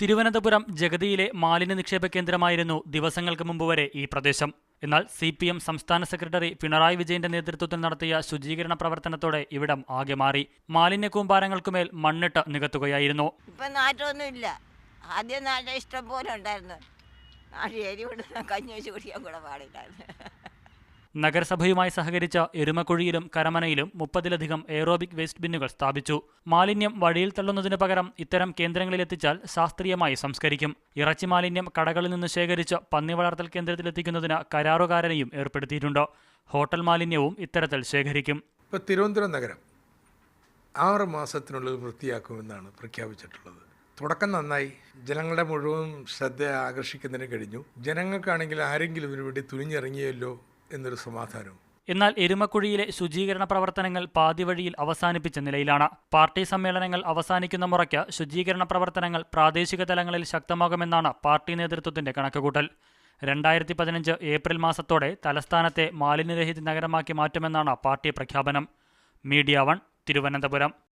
തിരുവനന്തപുരം ജഗതിയിലെ മാലിന്യ നിക്ഷേപ കേന്ദ്രമായിരുന്നു ദിവസങ്ങൾക്ക് മുമ്പ് വരെ ഈ പ്രദേശം. എന്നാൽ CPM സംസ്ഥാന സെക്രട്ടറി പിണറായി വിജയന്റെ നേതൃത്വത്തിൽ നടത്തിയ ശുചീകരണ പ്രവർത്തനത്തോടെ ഇവിടം ആകെ മാറി. മാലിന്യ കൂമ്പാരങ്ങൾക്കുമേൽ മണ്ണിട്ട് നികത്തുകയായിരുന്നു. ഇപ്പം നാറ്റമൊന്നുമില്ല. ആദ്യം നാറ്റം ഇഷ്ടം പോലെ ഉണ്ടായിരുന്നു. കഞ്ഞി വെച്ച് കുടിക്കാൻ കൂടെ പാടില്ലായിരുന്നു. നഗരസഭയുമായി സഹകരിച്ച എരുമക്കുഴിയിലും കരമനയിലും 30-ലധികം എയറോബിക് വേസ്റ്റ് ബിന്നുകൾ സ്ഥാപിച്ചു. മാലിന്യം വഴിയിൽ തള്ളുന്നതിനു പകരം ഇത്തരം കേന്ദ്രങ്ങളിലെത്തിച്ചാൽ ശാസ്ത്രീയമായി സംസ്കരിക്കും. ഇറച്ചി മാലിന്യം കടകളിൽ നിന്ന് ശേഖരിച്ച് പന്നി വളർത്തൽ കേന്ദ്രത്തിലെത്തിക്കുന്നതിന് കരാറുകാരനെയും ഏർപ്പെടുത്തിയിട്ടുണ്ട്. ഹോട്ടൽ മാലിന്യവും ഇത്തരത്തിൽ ശേഖരിക്കും. ഇപ്പോൾ തിരുവനന്തപുരം നഗരം 6 മാസത്തിനുള്ളിൽ വൃത്തിയാക്കുമെന്നാണ് പ്രഖ്യാപിച്ചിട്ടുള്ളത്. തുടക്കം നന്നായി. ജനങ്ങളുടെ മുഴുവൻ ശ്രദ്ധ ആകർഷിക്കുന്നതിന് കഴിഞ്ഞു. ജനങ്ങൾക്കാണെങ്കിൽ ആരെങ്കിലും ഇതിനു വേണ്ടി തുനിഞ്ഞിറങ്ങിയല്ലോ എന്നൊരു സമാധാനം. എന്നാൽ എരുമക്കുഴിയിലെ ശുചീകരണ പ്രവർത്തനങ്ങൾ പാതിവഴിയിൽ അവസാനിപ്പിച്ച നിലയിലാണ്. പാർട്ടി സമ്മേളനങ്ങൾ അവസാനിക്കുന്ന മുറയ്ക്ക് ശുചീകരണ പ്രവർത്തനങ്ങൾ പ്രാദേശിക തലങ്ങളിൽ ശക്തമാകുമെന്നാണ് പാർട്ടി നേതൃത്വത്തിന്റെ കണക്കുകൂട്ടൽ. 2015 ഏപ്രിൽ മാസത്തോടെ തലസ്ഥാനത്തെ മാലിന്യരഹിത നഗരമാക്കി മാറ്റുമെന്നാണ് പാർട്ടി പ്രഖ്യാപനം. മീഡിയ 1 തിരുവനന്തപുരം.